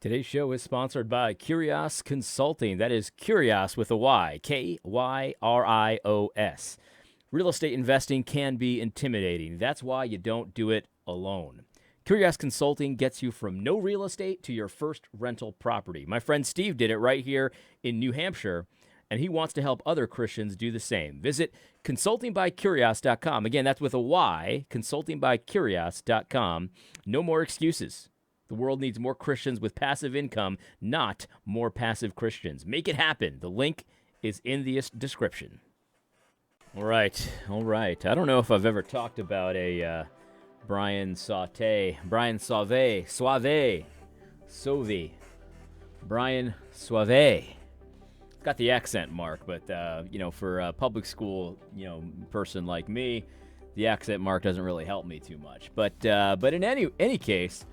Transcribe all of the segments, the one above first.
Today's show is sponsored by Kyrios Consulting. That is Kyrios with a Y, Kyrios. Real estate investing can be intimidating. That's why you don't do it alone. Kyrios Consulting gets you from no real estate to your first rental property. My friend Steve did it right here in New Hampshire, and he wants to help other Christians do the same. Visit consultingbykyrios.com. Again, that's with a Y, consultingbykyrios.com. No more excuses. The world needs more Christians with passive income, not more passive Christians. Make it happen. The link is in the description. All right. I don't know if I've ever talked about a Brian Suave. Brian Suave. Got the accent mark, but, for a public school, person like me, the accent mark doesn't really help me too much. But in any case,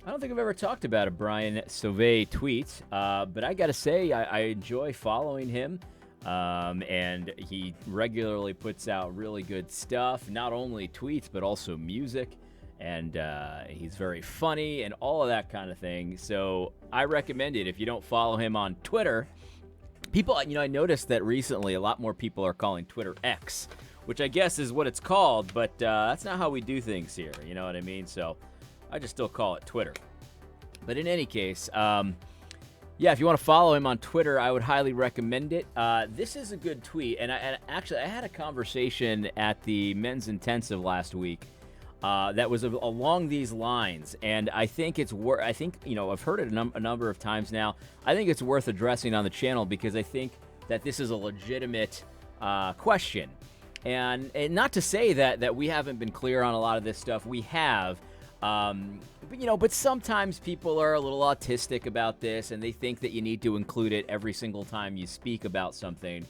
I don't think I've ever talked about a Brian Suave tweet, but I got to say I enjoy following him, and he regularly puts out really good stuff, not only tweets, but also music, and he's very funny and all of that kind of thing. So I recommend it if you don't follow him on Twitter. People, I noticed that recently a lot more people are calling Twitter X, which I guess is what it's called, but that's not how we do things here, you know what I mean? So I just still call it Twitter. But in any case, if you want to follow him on Twitter, I would highly recommend it. This is a good tweet, and actually I had a conversation at the Men's Intensive last week that was along these lines, and I think it's worth. I've heard it a number of times now. I think it's worth addressing on the channel because I think that this is a legitimate question, and not to say that we haven't been clear on a lot of this stuff. We have. But sometimes people are a little autistic about this, and they think that you need to include it every single time you speak about something.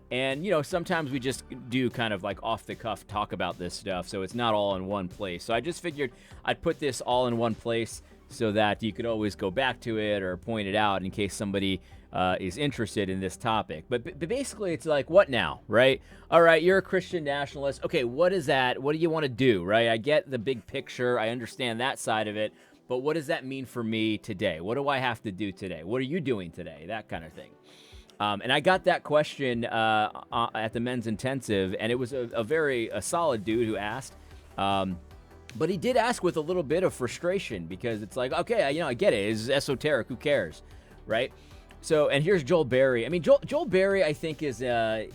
And, sometimes we just do kind of like off the cuff talk about this stuff, so it's not all in one place. So I just figured I'd put this all in one place so that you could always go back to it or point it out in case somebody is interested in this topic. But basically, it's like, what now, right? All right, you're a Christian nationalist. Okay, what is that? What do you want to do, right? I get the big picture. I understand that side of it. But what does that mean for me today? What do I have to do today? What are you doing today? That kind of thing. And I got that question at the Men's Intensive, and it was a very solid dude who asked. But he did ask with a little bit of frustration because it's like, okay, I get it. It's esoteric. Who cares, right? So, and here's Joel Berry. I mean, Joel Berry, I think, is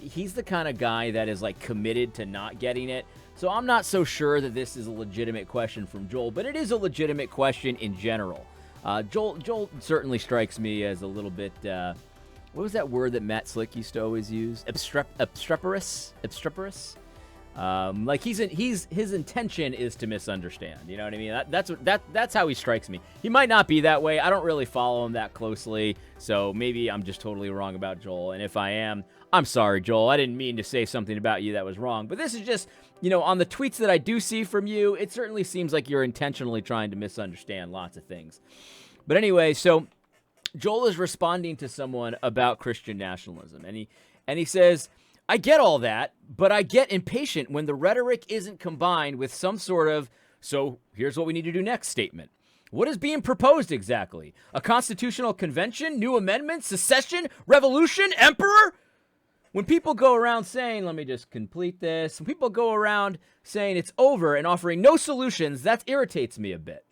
he's the kind of guy that is, like, committed to not getting it. So I'm not so sure that this is a legitimate question from Joel, but it is a legitimate question in general. Joel certainly strikes me as a little bit, what was that word that Matt Slick used to always use? Obstreperous? Like his intention is to misunderstand. You know what I mean? That's how he strikes me. He might not be that way. I don't really follow him that closely, so maybe I'm just totally wrong about Joel. And if I am, I'm sorry, Joel. I didn't mean to say something about you that was wrong. But this is just, on the tweets that I do see from you, it certainly seems like you're intentionally trying to misunderstand lots of things. But anyway, so Joel is responding to someone about Christian nationalism, and he says, I get all that, but I get impatient when the rhetoric isn't combined with some sort of, so here's what we need to do next statement. What is being proposed exactly? A constitutional convention, new amendments, secession, revolution, emperor? When people go around saying, let me just complete this, when people go around saying it's over and offering no solutions, that irritates me a bit.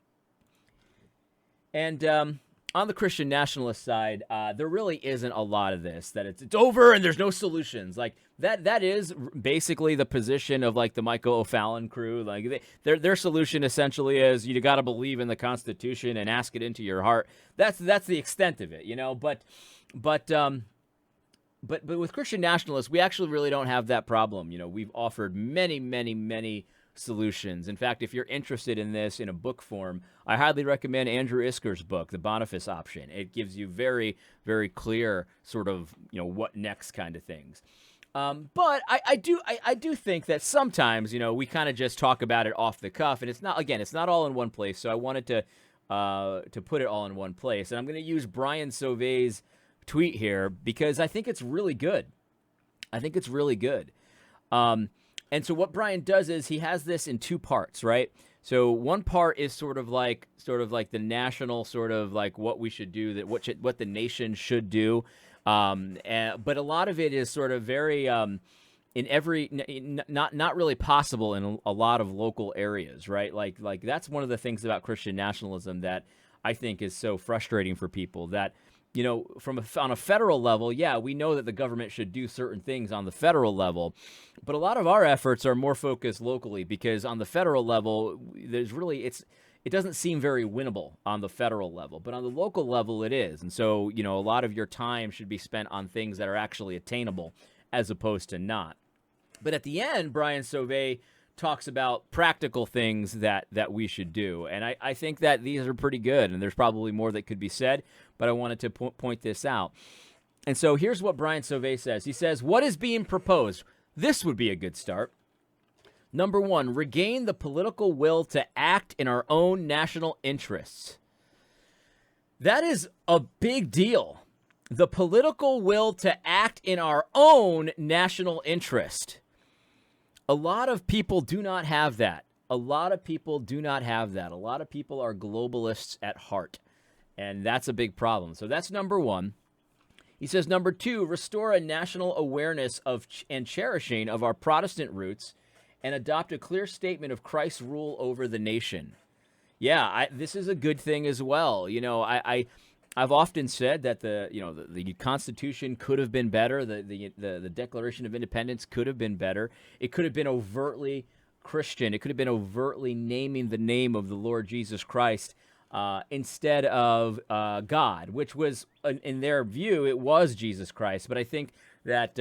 And on the Christian nationalist side, there really isn't a lot of this, that it's over and there's no solutions. Like, that is basically the position of, like, the Michael O'Fallon crew. Like, their solution essentially is you got to believe in the Constitution and ask it into your heart. That's the extent of it, But with Christian nationalists, we actually really don't have that problem. We've offered many, many, many solutions. In fact, if you're interested in this in a book form, I highly recommend Andrew Isker's book, The Boniface Option. It gives you very, very clear sort of, what next kind of things. But I do think that sometimes, we kind of just talk about it off the cuff, and it's not all in one place. So I wanted to put it all in one place, and I'm going to use Brian Sauvé's tweet here because I think it's really good. And so what Brian does is he has this in two parts, right? So one part is sort of like the national sort of like what we should do, that what the nation should do. But a lot of it is sort of very in every not really possible in a lot of local areas, right? Like that's one of the things about Christian nationalism that I think is so frustrating for people, that on a federal level, yeah, we know that the government should do certain things on the federal level, but a lot of our efforts are more focused locally, because on the federal level, it doesn't seem very winnable on the federal level, but on the local level it is. And so, a lot of your time should be spent on things that are actually attainable as opposed to not. But at the end, Brian Sauvé talks about practical things that we should do. And I think that these are pretty good, and there's probably more that could be said, but I wanted to point this out. And so here's what Brian Sauvé says. He says, what is being proposed? This would be a good start. Number 1, regain the political will to act in our own national interests. That is a big deal. The political will to act in our own national interest. A lot of people do not have that. A lot of people do not have that. A lot of people are globalists at heart, and that's a big problem. So that's number 1. He says, number 2, restore a national awareness of and cherishing of our Protestant roots and adopt a clear statement of Christ's rule over the nation. Yeah, this is a good thing as well. I've often said that the Constitution could have been better. The Declaration of Independence could have been better. It could have been overtly Christian. It could have been overtly naming the name of the Lord Jesus Christ instead of God, which was, in their view, it was Jesus Christ. But I think that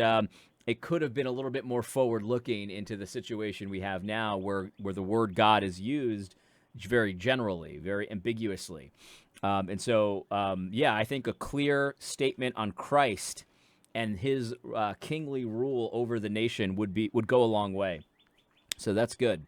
it could have been a little bit more forward-looking into the situation we have now, where the word God is used very generally, very ambiguously. I think a clear statement on Christ and his kingly rule over the nation would go a long way. So that's good.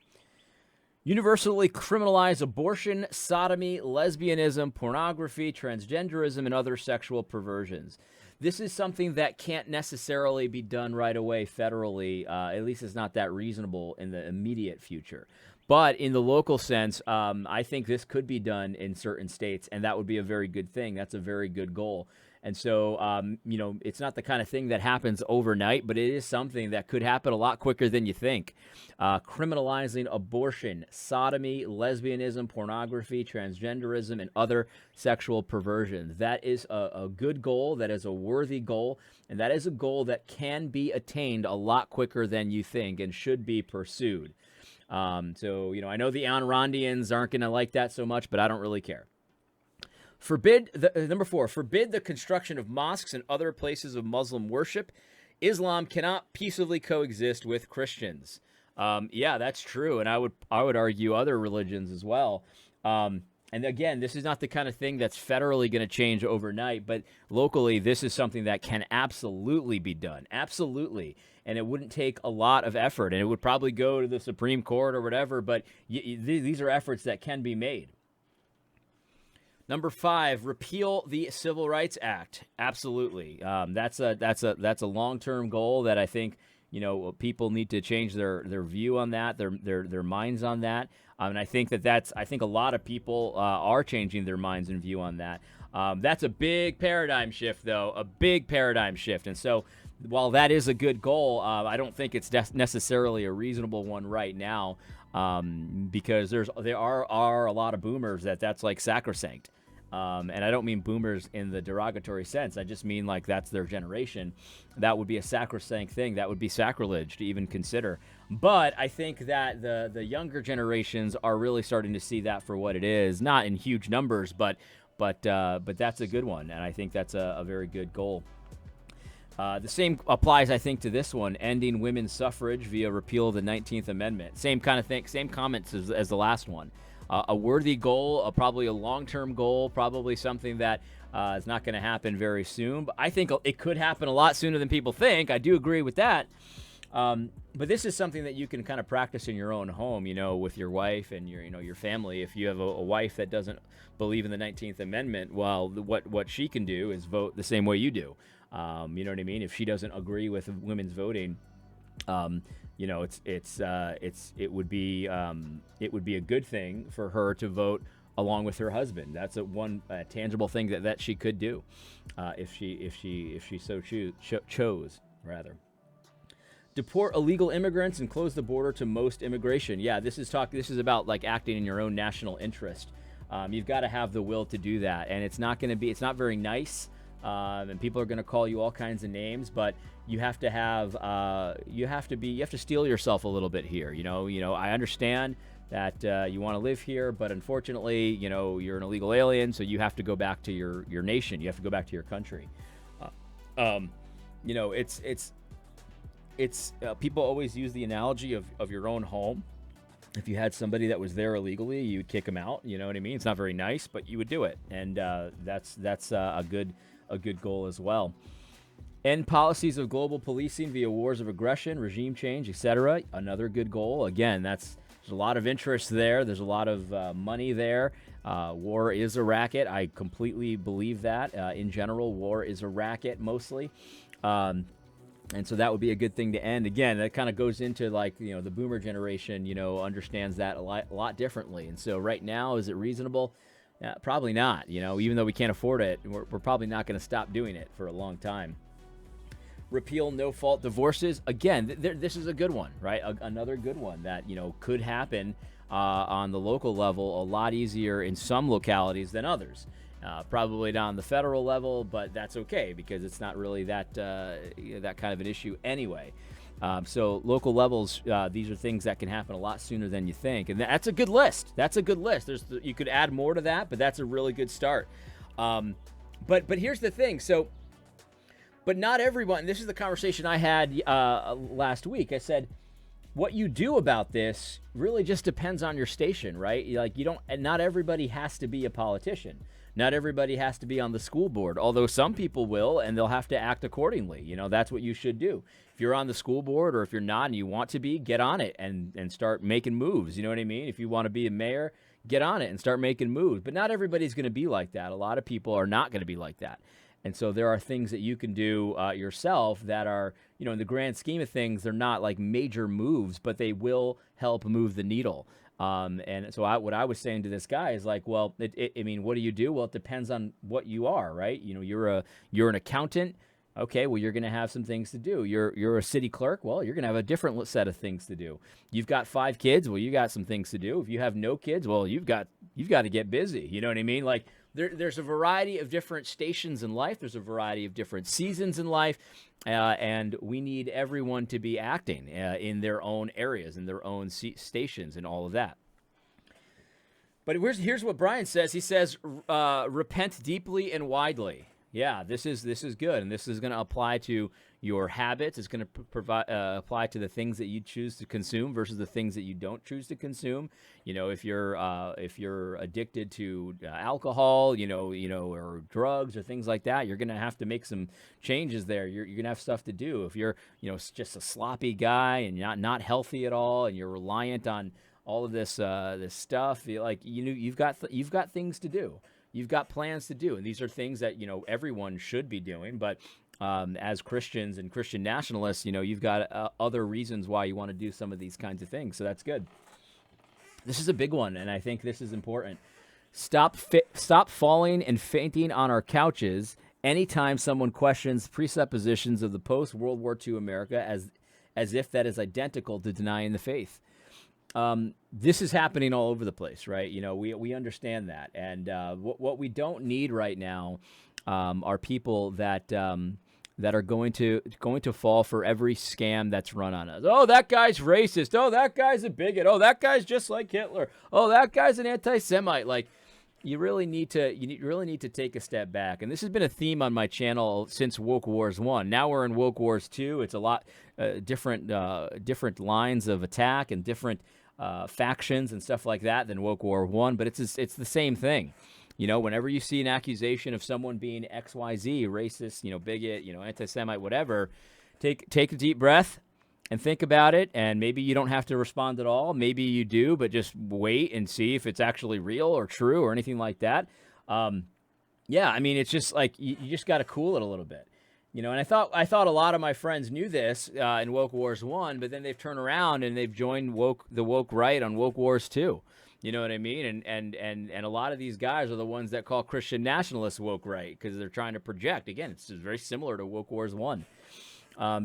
Universally criminalize abortion, sodomy, lesbianism, pornography, transgenderism, and other sexual perversions. This is something that can't necessarily be done right away federally. At least it's not that reasonable in the immediate future. But in the local sense, I think this could be done in certain states, and that would be a very good thing. That's a very good goal. And so, it's not the kind of thing that happens overnight, but it is something that could happen a lot quicker than you think. Criminalizing abortion, sodomy, lesbianism, pornography, transgenderism, and other sexual perversions. That is a good goal. That is a worthy goal. And that is a goal that can be attained a lot quicker than you think and should be pursued. I know the Ayn Randians aren't going to like that so much, but I don't really care. Number 4, forbid the construction of mosques and other places of Muslim worship. Islam cannot peaceably coexist with Christians. Yeah, that's true, and I would argue other religions as well. And again, this is not the kind of thing that's federally going to change overnight, but locally, this is something that can absolutely be done. Absolutely. And it wouldn't take a lot of effort, and it would probably go to the Supreme Court or whatever, but these are efforts that can be made. Number 5, repeal the Civil Rights Act. Absolutely. That's a long-term goal that I think, people need to change their view on that, their minds on that. And I think a lot of people are changing their minds and view on that. That's a big paradigm shift, though, a big paradigm shift. And so while that is a good goal, I don't think it's necessarily a reasonable one right now, because there are a lot of boomers that's like sacrosanct. And I don't mean boomers in the derogatory sense. I just mean like that's their generation. That would be a sacrosanct thing. That would be sacrilege to even consider. But I think that the younger generations are really starting to see that for what it is. Not in huge numbers, but that's a good one. And I think that's a very good goal. The same applies, I think, to this one, ending women's suffrage via repeal of the 19th Amendment. Same kind of thing, same comments as the last one. A worthy goal, probably a long-term goal, probably something that is not going to happen very soon. But I think it could happen a lot sooner than people think. I do agree with that. But this is something that you can kind of practice in your own home, with your wife and your family. If you have a wife that doesn't believe in the 19th Amendment, well, what she can do is vote the same way you do. You know what I mean? If she doesn't agree with women's voting, it would be a good thing for her to vote along with her husband. That's one tangible thing that she could do, if she so chose rather. Deport illegal immigrants and close the border to most immigration. Yeah, this is about like acting in your own national interest. You've got to have the will to do that, and it's not very nice, and people are going to call you all kinds of names, but you have to steel yourself a little bit here. I understand that you want to live here, but unfortunately, you're an illegal alien, so you have to go back to your nation. You have to go back to your country. It's people always use the analogy of your own home. If you had somebody that was there illegally, you'd kick them out. You know what I mean? It's not very nice, but you would do it, and that's a good goal as well. End policies of global policing via wars of aggression, regime change, etc. Another good goal. Again, there's a lot of interest there. There's a lot of money there. War is a racket. I completely believe that. In general, war is a racket mostly. And so that would be a good thing to end. Again, that kind of goes into the boomer generation, understands that a lot differently. And so right now, is it reasonable? Probably not. Even though we can't afford it, we're probably not going to stop doing it for a long time. Repeal no-fault divorces. Again, this is a good one, right? Another good one that, could happen on the local level a lot easier in some localities than others. Probably not on the federal level, but that's okay because it's not really that kind of an issue anyway. So local levels, these are things that can happen a lot sooner than you think, and that's a good list. You could add more to that, but that's a really good start. But here's the thing. So, but not everyone. This is the conversation I had last week. I said, what you do about this really just depends on your station, right? Not everybody has to be a politician. Not everybody has to be on the school board, although some people will, and they'll have to act accordingly. That's what you should do. If you're on the school board, or if you're not and you want to be, get on it and start making moves. You know what I mean? If you want to be a mayor, get on it and start making moves. But not everybody's going to be like that. A lot of people are not going to be like that. And so there are things that you can do yourself that are, in the grand scheme of things, they're not like major moves, but they will help move the needle. And so what I was saying to this guy is like, well, what do you do? Well, it depends on what you are, right? You're an accountant. Okay, well, you're going to have some things to do. You're a city clerk. Well, you're going to have a different set of things to do. You've got 5 kids. Well, you got some things to do. If you have no kids, well, you've got to get busy. You know what I mean? Like there's a variety of different stations in life. There's a variety of different seasons in life, and we need everyone to be acting in their own areas, in their own stations, and all of that. But here's what Brian says. He says, repent deeply and widely. Yeah, this is good, and this is going to apply to your habits. It's going to apply to the things that you choose to consume versus the things that you don't choose to consume. If you're addicted to alcohol, or drugs or things like that, you're going to have to make some changes there. You're going to have stuff to do. If you're just a sloppy guy and not healthy at all, and you're reliant on all of this stuff, you've got things to do. You've got plans to do, and these are things that everyone should be doing. But as Christians and Christian nationalists, you've got other reasons why you want to do some of these kinds of things. So that's good. This is a big one, and I think this is important. Stop falling and fainting on our couches anytime someone questions presuppositions of the post-World War II America as if that is identical to denying the faith. This is happening all over the place, right? We understand that, and what we don't need right now are people that are going to fall for every scam that's run on us. Oh, that guy's racist. Oh, that guy's a bigot. Oh, that guy's just like Hitler. Oh, that guy's an anti-Semite. Like, you really need to take a step back. And this has been a theme on my channel since Woke Wars 1. Now we're in Woke Wars 2. It's a lot different lines of attack and different factions and stuff like that than Woke War 1, but it's the same thing. Whenever you see an accusation of someone being XYZ, racist, bigot, anti-Semite, whatever, take a deep breath and think about it, and maybe you don't have to respond at all. Maybe you do, but just wait and see if it's actually real or true or anything like that. It's just like you just got to cool it a little bit. And I thought a lot of my friends knew this in Woke Wars 1, but then they've turned around and they've joined the woke right on Woke Wars 2. You know what I mean? And a lot of these guys are the ones that call Christian nationalists woke right because they're trying to project. Again, it's very similar to Woke Wars 1.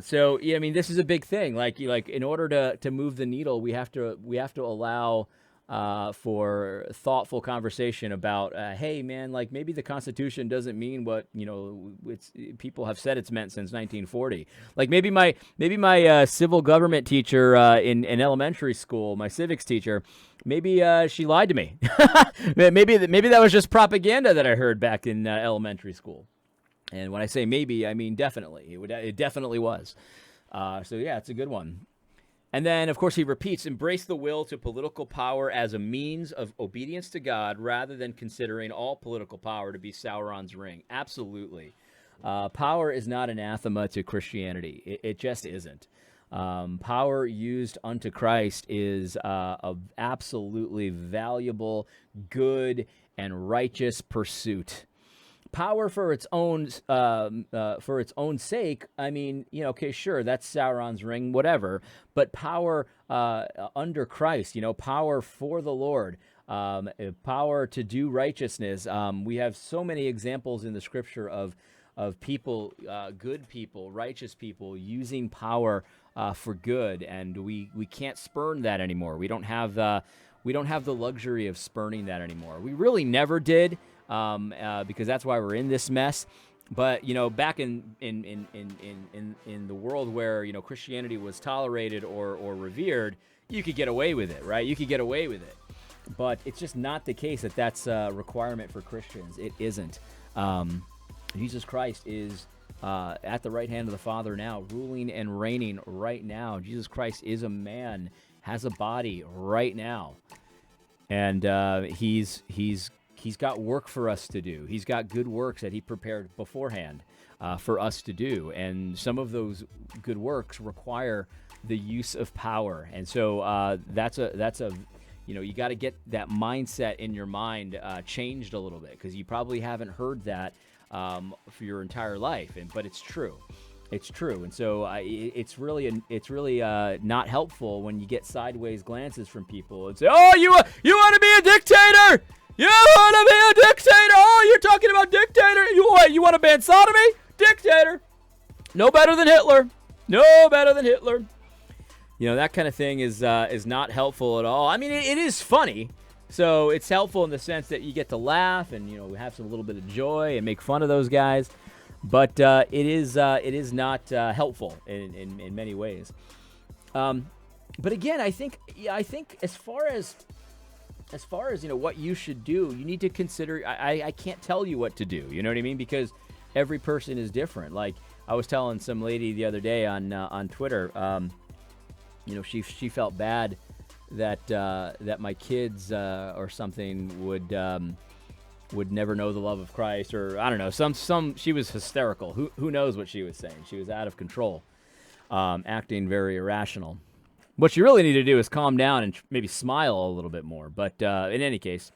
So yeah, I mean, this is a big thing. Like in order to move the needle, we have to allow for thoughtful conversation about, hey man, like maybe the Constitution doesn't mean what people have said it's meant since 1940. Like maybe my civil government teacher in elementary school, my civics teacher, maybe she lied to me. maybe that was just propaganda that I heard back in elementary school. And when I say maybe, I mean definitely. It definitely was. So yeah, it's a good one. And then, of course, he repeats, embrace the will to political power as a means of obedience to God rather than considering all political power to be Sauron's ring. Absolutely. Power is not anathema to Christianity. It just isn't. Power used unto Christ is a absolutely valuable, good, and righteous pursuit. Power for its own sake, I mean, okay, sure, that's Sauron's ring, whatever. But power under Christ, power for the Lord, power to do righteousness. We have so many examples in the Scripture of people, good people, righteous people using power for good, and we can't spurn that anymore. We don't have the luxury of spurning that anymore. We really never did. Because that's why we're in this mess. But back in the world where Christianity was tolerated or revered, you could get away with it, right? You could get away with it. But it's just not the case that that's a requirement for Christians. It isn't. Jesus Christ is at the right hand of the Father now, ruling and reigning right now. Jesus Christ is a man, has a body right now, and he's got work for us to do. He's got good works that he prepared beforehand for us to do. And some of those good works require the use of power. And so that's a you got to get that mindset in your mind changed a little bit, because you probably haven't heard that for your entire life. But it's true. It's true. And so it's really not helpful when you get sideways glances from people and say, oh, you want to be a dictator? You want to be a dictator? Oh, you're talking about dictator? You want to ban sodomy? Dictator. No better than Hitler. No better than Hitler. That kind of thing is not helpful at all. I mean, it is funny. So it's helpful in the sense that you get to laugh and, have some little bit of joy and make fun of those guys. But it is not helpful in many ways. But again, I think as far as what you should do, you need to consider. I can't tell you what to do. You know what I mean? Because every person is different. Like I was telling some lady the other day on Twitter. She felt bad that my kids or something would never know the love of Christ, or I don't know. Some she was hysterical. Who knows what she was saying? She was out of control, acting very irrational. What you really need to do is calm down and maybe smile a little bit more. But in any case,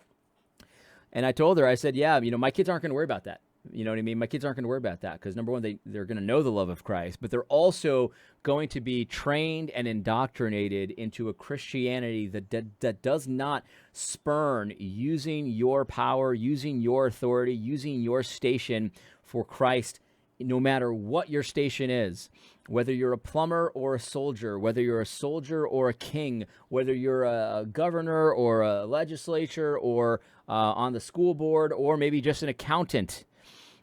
and I told her, I said, yeah, my kids aren't going to worry about that. You know what I mean? My kids aren't going to worry about that because, number one, they're going to know the love of Christ, but they're also going to be trained and indoctrinated into a Christianity that does not spurn using your power, using your authority, using your station for Christ, no matter what your station is. Whether you're a plumber or a soldier, whether you're a soldier or a king, whether you're a governor or a legislature or on the school board or maybe just an accountant,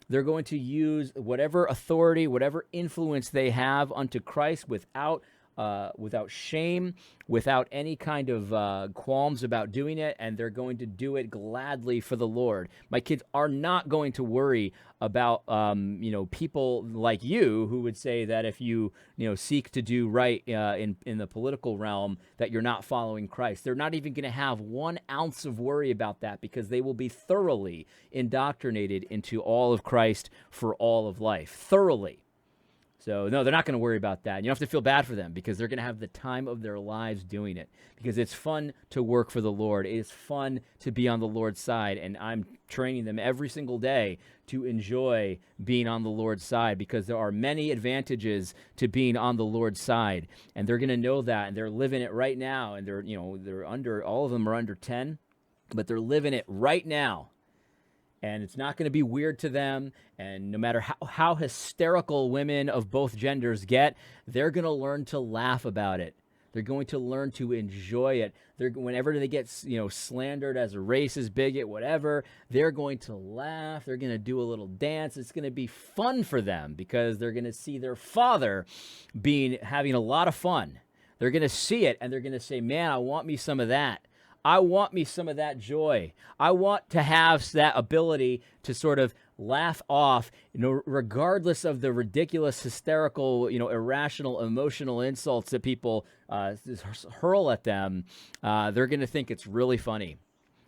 they're going to use whatever authority, whatever influence they have unto Christ without shame, without any kind of qualms about doing it, and they're going to do it gladly for the Lord. My kids are not going to worry about people like you who would say that if you seek to do right in the political realm that you're not following Christ. They're not even going to have 1 ounce of worry about that because they will be thoroughly indoctrinated into all of Christ for all of life. Thoroughly. So, no, they're not going to worry about that. You don't have to feel bad for them because they're going to have the time of their lives doing it because it's fun to work for the Lord. It's fun to be on the Lord's side, and I'm training them every single day to enjoy being on the Lord's side because there are many advantages to being on the Lord's side, and they're going to know that, and they're living it right now, and they're under, all of them are under 10, but they're living it right now. And it's not going to be weird to them. And no matter how hysterical women of both genders get, they're going to learn to laugh about it. They're going to learn to enjoy it. Whenever they get slandered as a racist, bigot, whatever, they're going to laugh. They're going to do a little dance. It's going to be fun for them because they're going to see their father having a lot of fun. They're going to see it, and they're going to say, man, I want me some of that. I want me some of that joy. I want to have that ability to sort of laugh off, regardless of the ridiculous, hysterical, irrational, emotional insults that people hurl at them. They're going to think it's really funny,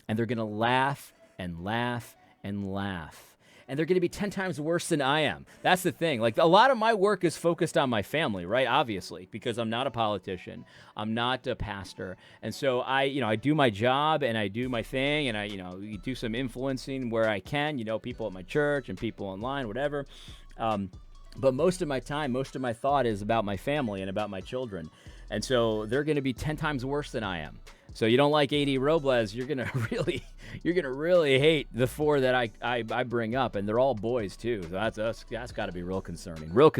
and they're going to laugh and laugh and laugh. And they're going to be 10 times worse than I am. That's the thing. Like, a lot of my work is focused on my family, right? Obviously, because I'm not a politician. I'm not a pastor. And so I do my job and I do my thing and I do some influencing where I can, people at my church and people online, whatever. But most of my time, most of my thought is about my family and about my children. And so they're going to be 10 times worse than I am. So you don't like A.D. Robles, you're gonna really hate the four that I bring up, and they're all boys too. So that's got to be real concerning. But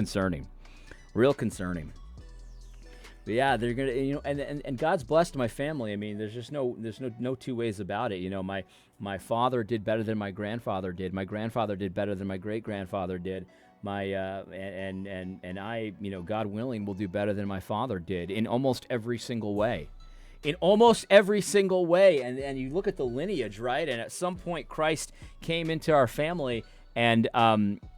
yeah, they're gonna and God's blessed my family. I mean, there's no two ways about it. My father did better than my grandfather did. My grandfather did better than my great grandfather did. And I, God willing, will do better than my father did in almost every single way. And you look at the lineage, right? And at some point, Christ came into our family, and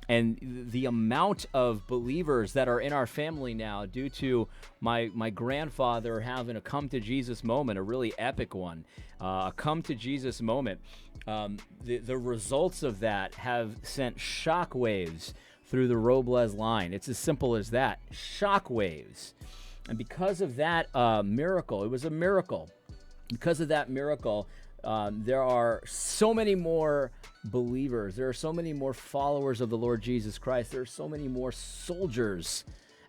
the amount of believers that are in our family now, due to my grandfather having a come to Jesus moment, a really epic one, a come to Jesus moment. The results of that have sent shockwaves through the Robles line. It's as simple as that. Shockwaves. And because of that miracle, it was a miracle. Because of that miracle, there are so many more believers. There are so many more followers of the Lord Jesus Christ. There are so many more soldiers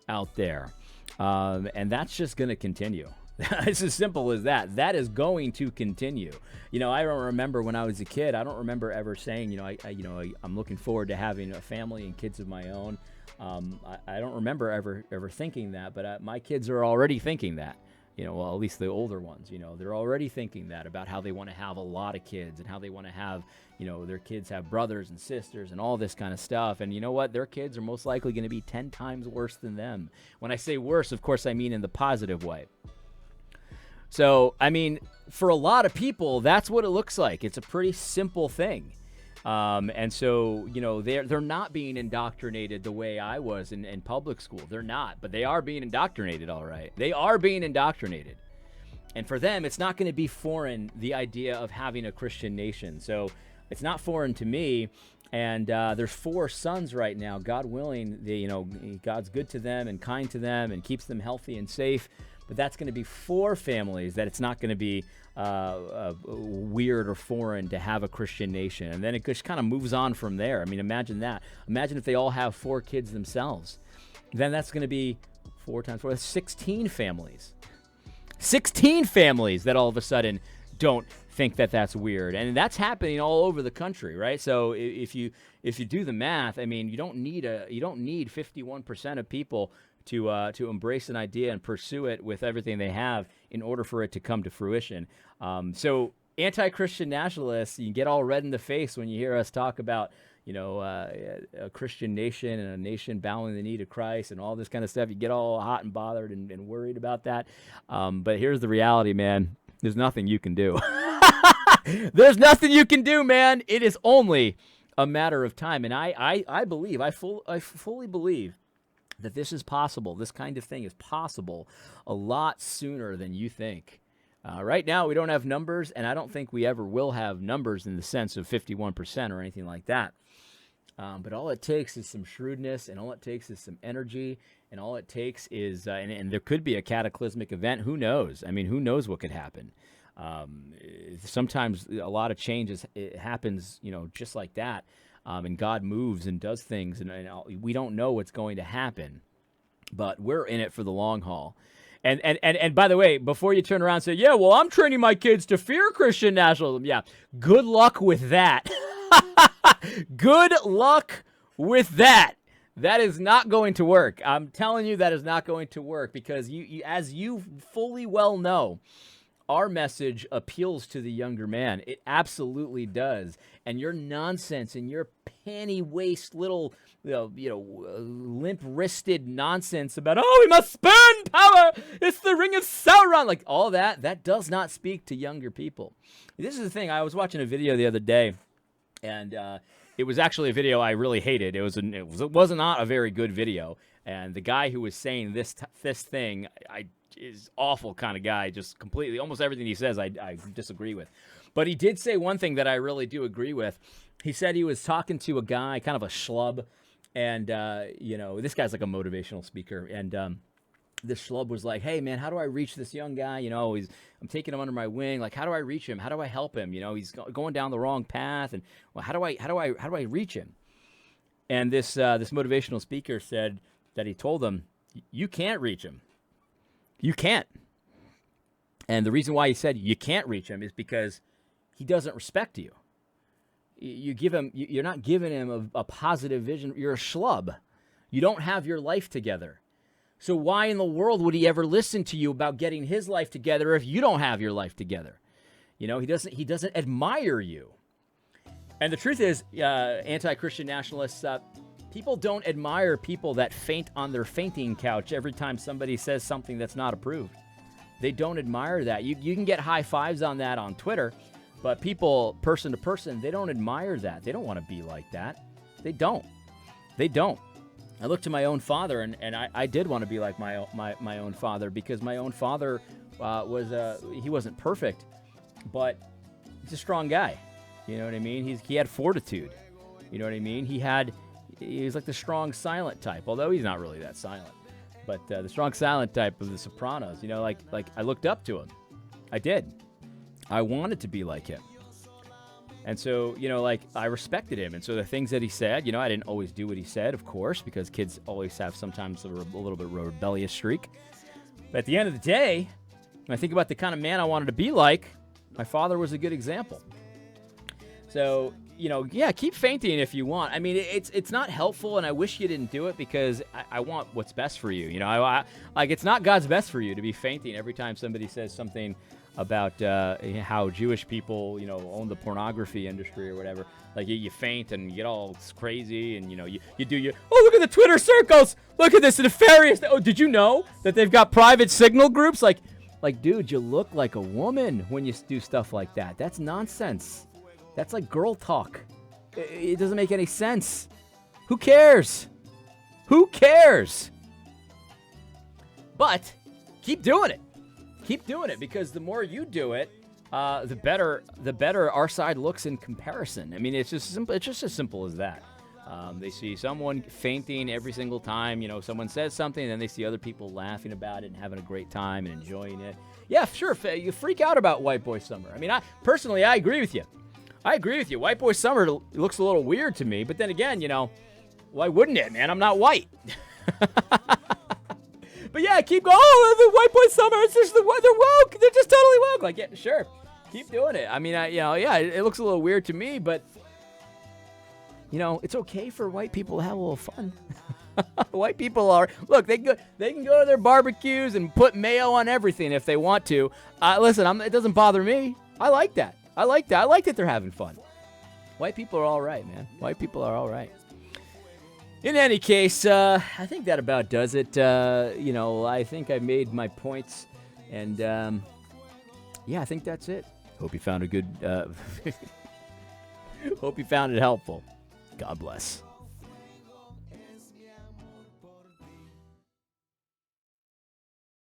out there. And that's just going to continue. It's as simple as that. That is going to continue. I don't remember when I was a kid, I don't remember ever saying, I'm looking forward to having a family and kids of my own. I don't remember ever thinking that, but my kids are already thinking that, well, at least the older ones, they're already thinking that about how they want to have a lot of kids and how they want to have, their kids have brothers and sisters and all this kind of stuff. And you know what? Their kids are most likely going to be 10 times worse than them. When I say worse, of course, I mean in the positive way. So, I mean, for a lot of people, that's what it looks like. It's a pretty simple thing. And so, they're not being indoctrinated the way I was in public school. They're not, but they are being indoctrinated, all right. They are being indoctrinated. And for them, it's not going to be foreign, the idea of having a Christian nation. So it's not foreign to me. And there's 4 sons right now. God willing, God's good to them and kind to them and keeps them healthy and safe. But that's going to be 4 families that it's not going to be weird or foreign to have a Christian nation. And then it just kind of moves on from there. I mean, imagine that. Imagine if they all have 4 kids themselves. Then that's going to be 4 times 4, 16 families. 16 families that all of a sudden don't think that that's weird. And that's happening all over the country, right? So if you do the math, I mean, you don't need 51% of people to embrace an idea and pursue it with everything they have in order for it to come to fruition. So anti-Christian nationalists, you get all red in the face when you hear us talk about, a Christian nation and a nation bowing the knee to Christ and all this kind of stuff. You get all hot and bothered and worried about that. But here's the reality, man. There's nothing you can do. There's nothing you can do, man. It is only a matter of time. And I fully believe that this is possible. This kind of thing is possible a lot sooner than you think. Right now, we don't have numbers, and I don't think we ever will have numbers in the sense of 51% or anything like that. But all it takes is some shrewdness, and all it takes is some energy, and all it takes is, and there could be a cataclysmic event. Who knows? I mean, who knows what could happen? Sometimes a lot of changes, it happens, just like that. And God moves and does things, and we don't know what's going to happen, but we're in it for the long haul. And by the way, before you turn around and say, yeah, well, I'm training my kids to fear Christian nationalism. Yeah, good luck with that. Good luck with that. That is not going to work. I'm telling you, that is not going to work, because you as you fully well know, our message appeals to the younger man. It absolutely does. And your nonsense and your panty-waist little, limp-wristed nonsense about, we must spurn power, it's the ring of Sauron, like all that does not speak to younger people. This is the thing. I was watching a video the other day, and it was actually a video I really hated. It was not a very good video. And the guy who was saying this thing, is awful kind of guy, just completely, almost everything he says I disagree with. But he did say one thing that I really do agree with. He said he was talking to a guy, kind of a schlub, and, this guy's like a motivational speaker, and this schlub was like, hey, man, how do I reach this young guy? I'm taking him under my wing. Like, how do I reach him? How do I help him? He's going down the wrong path, and, well, how do I reach him? And this motivational speaker said that he told him, you can't reach him. You can't. And the reason why he said you can't reach him is because he doesn't respect you. You're not giving him a positive vision. You're a schlub. You don't have your life together. So why in the world would he ever listen to you about getting his life together if you don't have your life together? He doesn't admire you. And the truth is, anti-Christian nationalists, people don't admire people that faint on their fainting couch every time somebody says something that's not approved. They don't admire that. You can get high fives on that on Twitter, but people, person to person, they don't admire that. They don't want to be like that. They don't. I look to my own father, and I did want to be like my own father, because my own father he wasn't perfect, but he's a strong guy. You know what I mean? He had fortitude. You know what I mean? He was like the strong, silent type, although he's not really that silent. But the strong, silent type of The Sopranos, like I looked up to him. I did. I wanted to be like him. And so, I respected him. And so the things that he said, I didn't always do what he said, of course, because kids always have sometimes a little bit of a rebellious streak. But at the end of the day, when I think about the kind of man I wanted to be like, my father was a good example. So, keep fainting if you want. I mean, it's not helpful, and I wish you didn't do it, because I want what's best for you. It's not God's best for you to be fainting every time somebody says something about how Jewish people, own the pornography industry or whatever. Like, you faint and you get all crazy, and, you do your, look at the Twitter circles! Look at this nefarious, did you know that they've got private signal groups? Like, dude, you look like a woman when you do stuff like that. That's nonsense. That's like girl talk. It doesn't make any sense. Who cares? Who cares? But keep doing it. Keep doing it, because the more you do it, the better our side looks in comparison. I mean, it's just simple. It's just as simple as that. They see someone fainting every single time, someone says something, and then they see other people laughing about it and having a great time and enjoying it. Yeah, sure. You freak out about White Boy Summer. I mean, I agree with you. White Boy Summer looks a little weird to me, but then again, why wouldn't it, man? I'm not white. But yeah, keep going. The White Boy Summer, it's just they're woke. They're just totally woke. Like, yeah, sure. Keep doing it. I mean, it looks a little weird to me, but, it's okay for white people to have a little fun. White people look, they can go to their barbecues and put mayo on everything if they want to. Listen, it doesn't bother me. I like that. I like that they're having fun. White people are all right, man. White people are all right. In any case, I think that about does it. I think I made my points, and I think that's it. Hope you found hope you found it helpful. God bless.